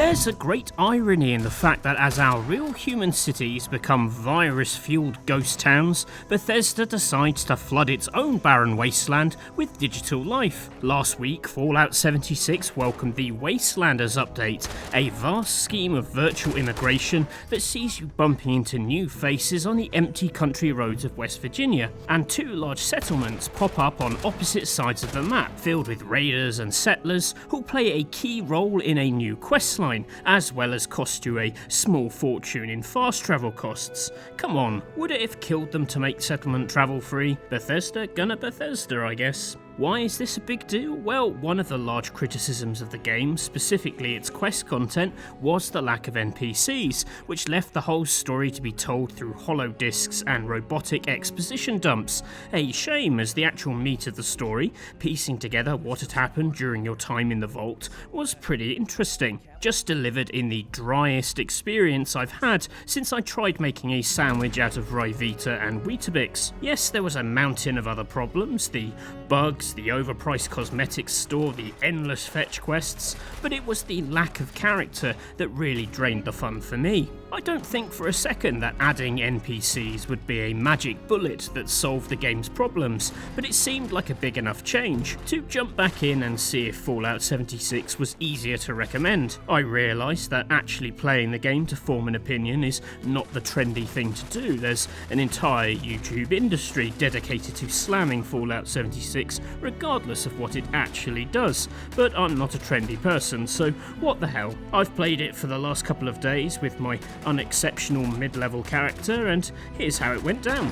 There's a great irony in the fact that as our real human cities become virus-fueled ghost towns, Bethesda decides to flood its own barren wasteland with digital life. Last week, Fallout 76 welcomed the Wastelanders update, a vast scheme of virtual immigration that sees you bumping into new faces on the empty country roads of West Virginia, and two large settlements pop up on opposite sides of the map, filled with raiders and settlers who'll play a key role in a new questline, as well as cost you a small fortune in fast travel costs. Come on, would it have killed them to make settlement travel free? Bethesda gonna Bethesda, I guess. Why is this a big deal? Well, one of the large criticisms of the game, specifically its quest content, was the lack of NPCs, which left the whole story to be told through hollow discs and robotic exposition dumps. A shame, as the actual meat of the story, piecing together what had happened during your time in the vault, was pretty interesting. Just delivered in the driest experience I've had since I tried making a sandwich out of Ryvita and Weetabix. Yes, there was a mountain of other problems, the bugs, the overpriced cosmetics store, the endless fetch quests, but it was the lack of character that really drained the fun for me. I don't think for a second that adding NPCs would be a magic bullet that solved the game's problems, but it seemed like a big enough change to jump back in and see if Fallout 76 was easier to recommend. I realised that actually playing the game to form an opinion is not the trendy thing to do. There's an entire YouTube industry dedicated to slamming Fallout 76 regardless of what it actually does, but I'm not a trendy person, so what the hell. I've played it for the last couple of days with my unexceptional mid-level character, and here's how it went down.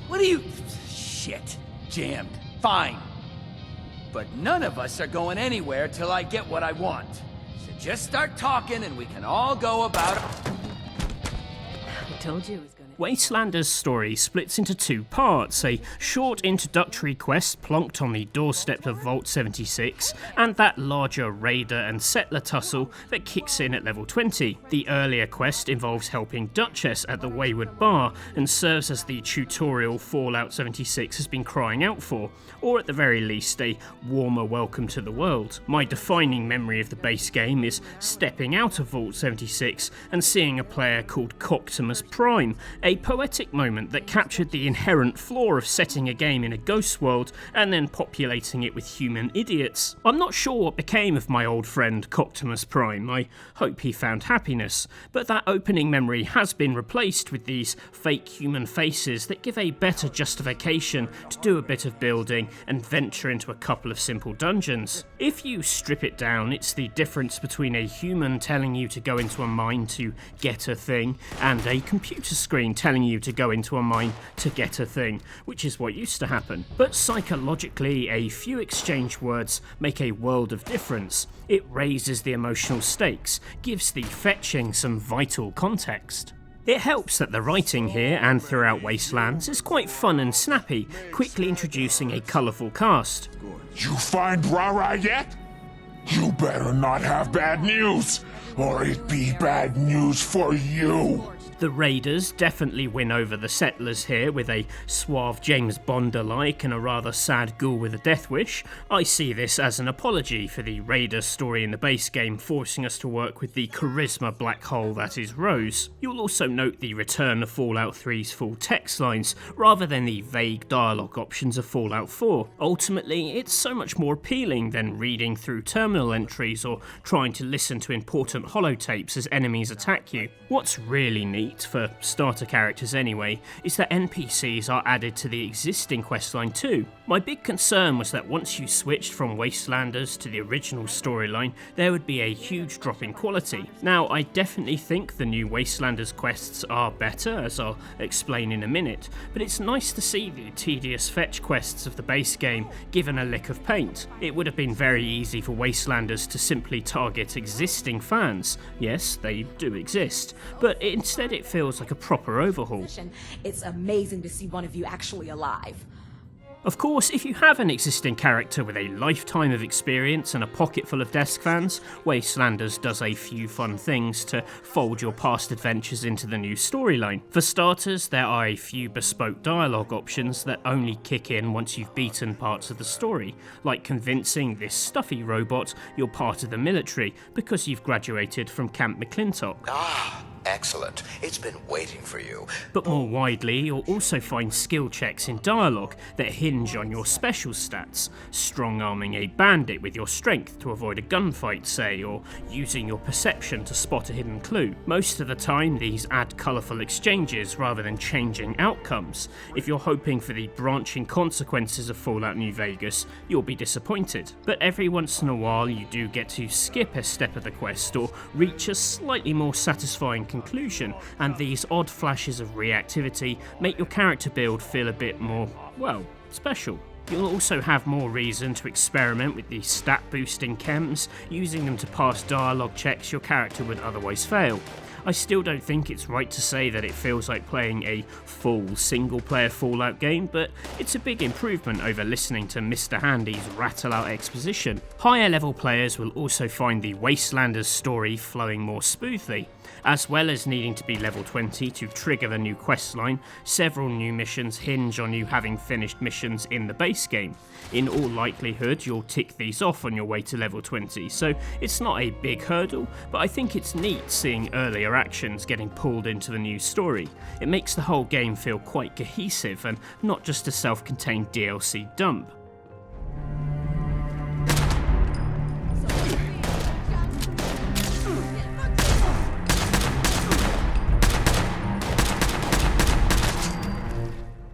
What are you... Shit. Jammed. Fine. But none of us are going anywhere till I get what I want. So just start talking and we can all go about it. I told you it was gonna... Wastelanders' story splits into two parts, a short introductory quest plonked on the doorstep of Vault 76, and that larger raider and settler tussle that kicks in at level 20. The earlier quest involves helping Duchess at the Wayward Bar and serves as the tutorial Fallout 76 has been crying out for, or at the very least a warmer welcome to the world. My defining memory of the base game is stepping out of Vault 76 and seeing a player called Coctimus Prime, a poetic moment that captured the inherent flaw of setting a game in a ghost world and then populating it with human idiots. I'm not sure what became of my old friend Coctimus Prime. I hope he found happiness, but that opening memory has been replaced with these fake human faces that give a better justification to do a bit of building and venture into a couple of simple dungeons. If you strip it down, it's the difference between a human telling you to go into a mine to get a thing and a computer screen telling you to go into a mine to get a thing, which is what used to happen. But psychologically, a few exchange words make a world of difference. It raises the emotional stakes, gives the fetching some vital context. It helps that the writing here and throughout Wastelands is quite fun and snappy, quickly introducing a colourful cast. You find Rara yet? You better not have bad news, or it be bad news for you. The raiders definitely win over the settlers here with a suave James Bond-alike and a rather sad ghoul with a death wish. I see this as an apology for the raider story in the base game, forcing us to work with the charisma black hole that is Rose. You'll also note the return of Fallout 3's full text lines, rather than the vague dialogue options of Fallout 4. Ultimately, it's so much more appealing than reading through terminal entries or trying to listen to important holotapes as enemies attack you. What's really neat, for starter characters anyway, is that NPCs are added to the existing questline too. My big concern was that once you switched from Wastelanders to the original storyline, there would be a huge drop in quality. Now, I definitely think the new Wastelanders quests are better, as I'll explain in a minute, but it's nice to see the tedious fetch quests of the base game given a lick of paint. It would have been very easy for Wastelanders to simply target existing fans. Yes, they do exist, but instead it feels like a proper overhaul. It's amazing to see one of you actually alive. Of course, if you have an existing character with a lifetime of experience and a pocket full of desk fans, Wastelanders does a few fun things to fold your past adventures into the new storyline. For starters, there are a few bespoke dialogue options that only kick in once you've beaten parts of the story, like convincing this stuffy robot you're part of the military because you've graduated from Camp McClintock. Ah, excellent. It's been waiting for you. But more widely, you'll also find skill checks in dialogue that hinge on your special stats, strong-arming a bandit with your strength to avoid a gunfight, say, or using your perception to spot a hidden clue. Most of the time, these add colourful exchanges rather than changing outcomes. If you're hoping for the branching consequences of Fallout New Vegas, you'll be disappointed. But every once in a while, you do get to skip a step of the quest or reach a slightly more satisfying conclusion, and these odd flashes of reactivity make your character build feel a bit more, well, special. You'll also have more reason to experiment with the stat boosting chems, using them to pass dialogue checks your character would otherwise fail. I still don't think it's right to say that it feels like playing a full single-player Fallout game, but it's a big improvement over listening to Mr. Handy's rattle-out exposition. Higher-level players will also find the Wastelanders story flowing more smoothly. As well as needing to be level 20 to trigger the new questline, several new missions hinge on you having finished missions in the base game. In all likelihood, you'll tick these off on your way to level 20, so it's not a big hurdle, but I think it's neat seeing earlier actions getting pulled into the new story. It makes the whole game feel quite cohesive and not just a self-contained DLC dump.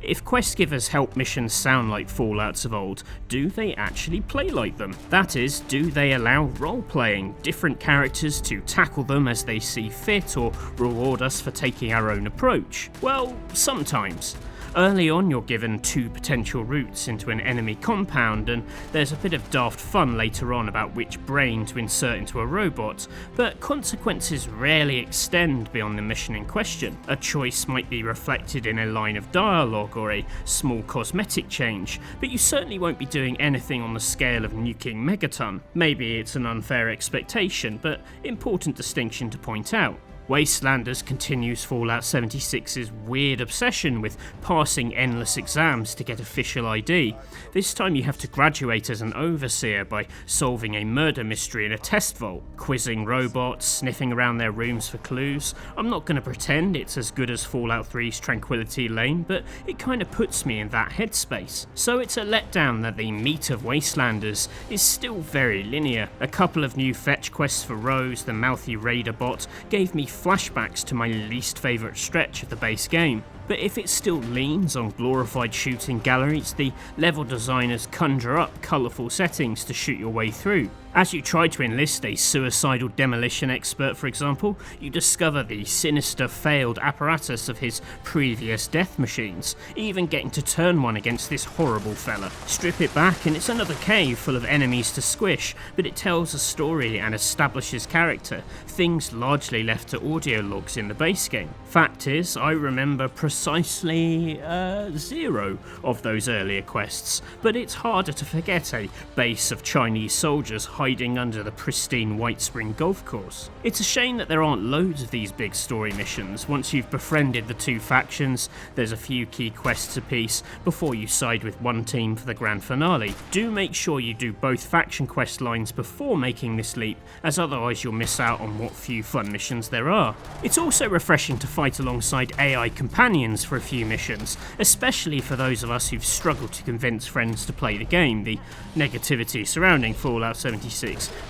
If quest givers help missions sound like Fallouts of old, do they actually play like them? That is, do they allow role-playing, different characters to tackle them as they see fit, or reward us for taking our own approach? Well, sometimes. Early on, you're given 2 potential routes into an enemy compound, and there's a bit of daft fun later on about which brain to insert into a robot, but consequences rarely extend beyond the mission in question. A choice might be reflected in a line of dialogue or a small cosmetic change, but you certainly won't be doing anything on the scale of nuking Megaton. Maybe it's an unfair expectation, but important distinction to point out. Wastelanders continues Fallout 76's weird obsession with passing endless exams to get official ID. This time you have to graduate as an overseer by solving a murder mystery in a test vault, quizzing robots, sniffing around their rooms for clues. I'm not going to pretend it's as good as Fallout 3's Tranquility Lane, but it kind of puts me in that headspace. So it's a letdown that the meat of Wastelanders is still very linear. A couple of new fetch quests for Rose, the mouthy raider bot, gave me flashbacks to my least favourite stretch of the base game. But if it still leans on glorified shooting galleries, the level designers conjure up colourful settings to shoot your way through. As you try to enlist a suicidal demolition expert, for example, you discover the sinister failed apparatus of his previous death machines, even getting to turn one against this horrible fella. Strip it back and it's another cave full of enemies to squish, but it tells a story and establishes character, things largely left to audio logs in the base game. Fact is, I remember precisely 0 of those earlier quests, but it's harder to forget a base of Chinese soldiers hiding under the pristine White Spring golf course. It's a shame that there aren't loads of these big story missions. Once you've befriended the 2 factions, there's a few key quests apiece before you side with one team for the grand finale. Do make sure you do both faction quest lines before making this leap, as otherwise you'll miss out on what few fun missions there are. It's also refreshing to fight alongside AI companions for a few missions, especially for those of us who've struggled to convince friends to play the game. The negativity surrounding Fallout 76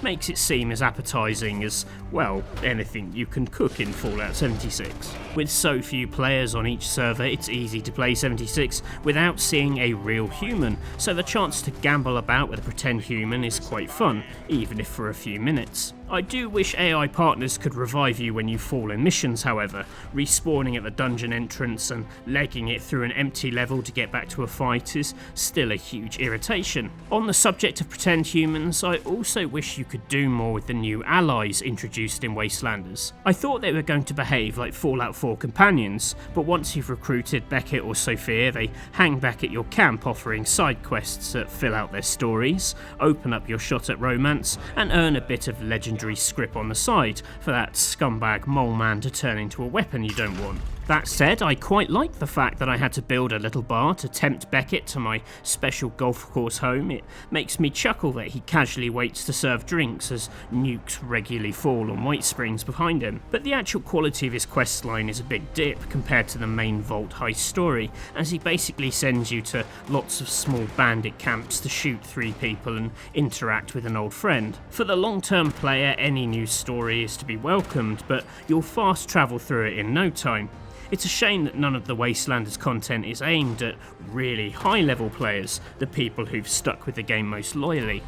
makes it seem as appetizing as, well, anything you can cook in Fallout 76. With so few players on each server, it's easy to play 76 without seeing a real human, so the chance to gamble about with a pretend human is quite fun, even if for a few minutes. I do wish AI partners could revive you when you fall in missions, however. Respawning at the dungeon entrance and legging it through an empty level to get back to a fight is still a huge irritation. On the subject of pretend humans, I also wish you could do more with the new allies introduced in Wastelanders. I thought they were going to behave like Fallout 4 companions, but once you've recruited Beckett or Sophia, they hang back at your camp offering side quests that fill out their stories, open up your shot at romance, and earn a bit of legendary script on the side for that scumbag mole man to turn into a weapon you don't want. That said, I quite like the fact that I had to build a little bar to tempt Beckett to my special golf course home. It makes me chuckle that he casually waits to serve drinks as nukes regularly fall on White Springs behind him. But the actual quality of his questline is a big dip compared to the main Vault heist story, as he basically sends you to lots of small bandit camps to shoot 3 people and interact with an old friend. For the long-term player, any new story is to be welcomed, but you'll fast travel through it in no time. It's a shame that none of the Wastelanders content is aimed at really high-level players, the people who've stuck with the game most loyally.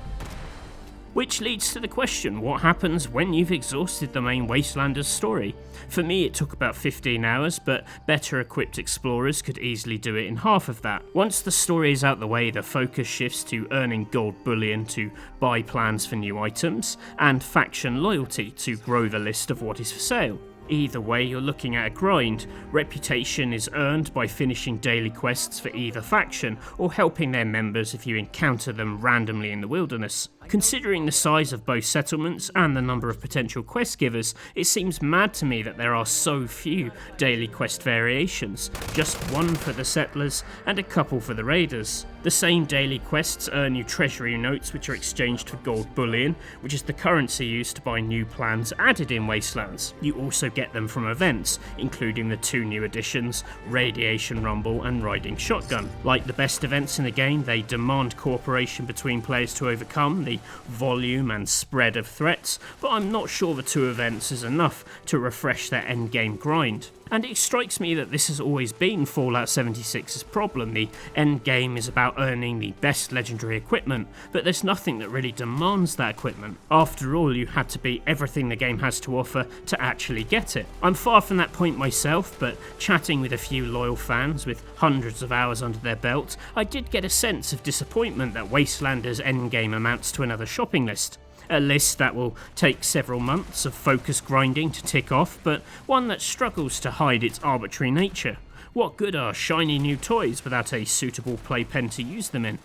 Which leads to the question, what happens when you've exhausted the main Wastelanders story? For me it took about 15 hours, but better equipped explorers could easily do it in half of that. Once the story is out the way, the focus shifts to earning gold bullion to buy plans for new items, and faction loyalty to grow the list of what is for sale. Either way, you're looking at a grind. Reputation is earned by finishing daily quests for either faction, or helping their members if you encounter them randomly in the wilderness. Considering the size of both settlements and the number of potential quest givers, it seems mad to me that there are so few daily quest variations, just one for the settlers and a couple for the raiders. The same daily quests earn you treasury notes, which are exchanged for gold bullion, which is the currency used to buy new plans added in Wastelands. You also get them from events, including the 2 new additions, Radiation Rumble and Riding Shotgun. Like the best events in the game, they demand cooperation between players to overcome the volume and spread of threats, but I'm not sure the 2 events is enough to refresh their endgame grind. And it strikes me that this has always been Fallout 76's problem. The endgame is about earning the best legendary equipment, but there's nothing that really demands that equipment. After all, you had to beat everything the game has to offer to actually get it. I'm far from that point myself, but chatting with a few loyal fans with hundreds of hours under their belt, I did get a sense of disappointment that Wastelanders endgame amounts to another shopping list. A list that will take several months of focused grinding to tick off, but one that struggles to hide its arbitrary nature. What good are shiny new toys without a suitable playpen to use them in?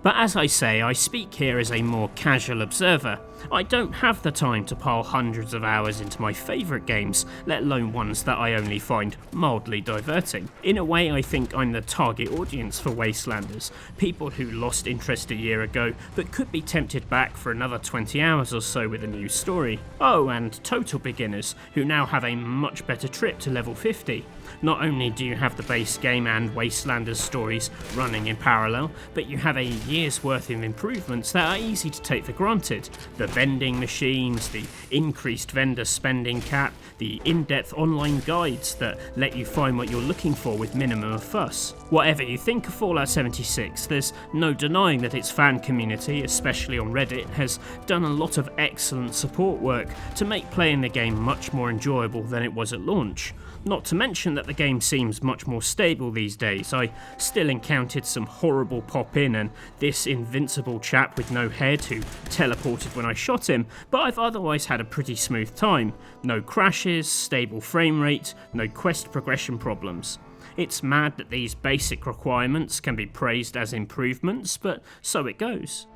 But as I say, I speak here as a more casual observer. I don't have the time to pile hundreds of hours into my favourite games, let alone ones that I only find mildly diverting. In a way, I think I'm the target audience for Wastelanders, people who lost interest a year ago but could be tempted back for another 20 hours or so with a new story. Oh, and total beginners, who now have a much better trip to level 50. Not only do you have the base game and Wastelanders stories running in parallel, but you have a year's worth of improvements that are easy to take for granted. The vending machines, the increased vendor spending cap, the in-depth online guides that let you find what you're looking for with minimum of fuss. Whatever you think of Fallout 76, there's no denying that its fan community, especially on Reddit, has done a lot of excellent support work to make playing the game much more enjoyable than it was at launch. Not to mention that the game seems much more stable these days. I still encountered some horrible pop-in and this invincible chap with no head who teleported when I shot him, but I've otherwise had a pretty smooth time. No crashes, stable frame rate, no quest progression problems. It's mad that these basic requirements can be praised as improvements, but so it goes.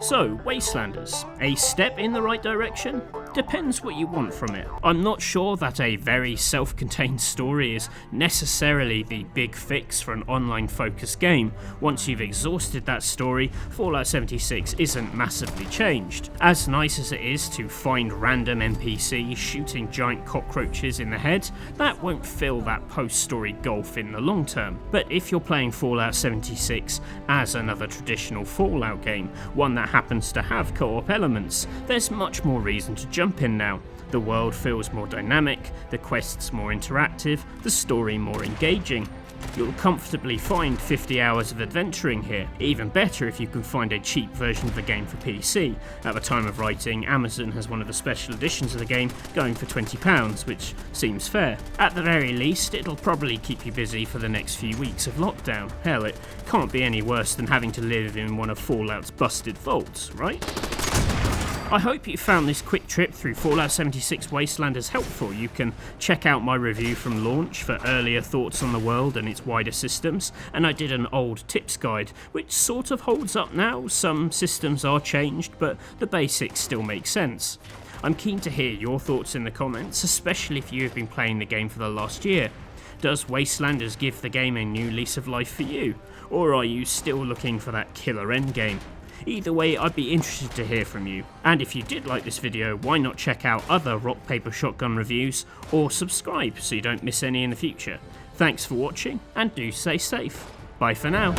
So, Wastelanders, a step in the right direction? Depends what you want from it. I'm not sure that a very self-contained story is necessarily the big fix for an online-focused game. Once you've exhausted that story, Fallout 76 isn't massively changed. As nice as it is to find random NPCs shooting giant cockroaches in the head, that won't fill that post-story gulf in the long term. But if you're playing Fallout 76 as another traditional Fallout game, one that happens to have co-op elements, there's much more reason to jump in now. The world feels more dynamic, the quests more interactive, the story more engaging. You'll comfortably find 50 hours of adventuring here, even better if you can find a cheap version of the game for PC. At the time of writing, Amazon has one of the special editions of the game going for £20, which seems fair. At the very least, it'll probably keep you busy for the next few weeks of lockdown. Hell, it can't be any worse than having to live in one of Fallout's busted vaults, right? I hope you found this quick trip through Fallout 76 Wastelanders helpful. You can check out my review from launch for earlier thoughts on the world and its wider systems, and I did an old tips guide, which sort of holds up now. Some systems are changed, but the basics still make sense. I'm keen to hear your thoughts in the comments, especially if you have been playing the game for the last year. Does Wastelanders give the game a new lease of life for you, or are you still looking for that killer endgame? Either way, I'd be interested to hear from you. And if you did like this video, why not check out other rock, paper, shotgun reviews, or subscribe so you don't miss any in the future. Thanks for watching, and do stay safe. Bye for now.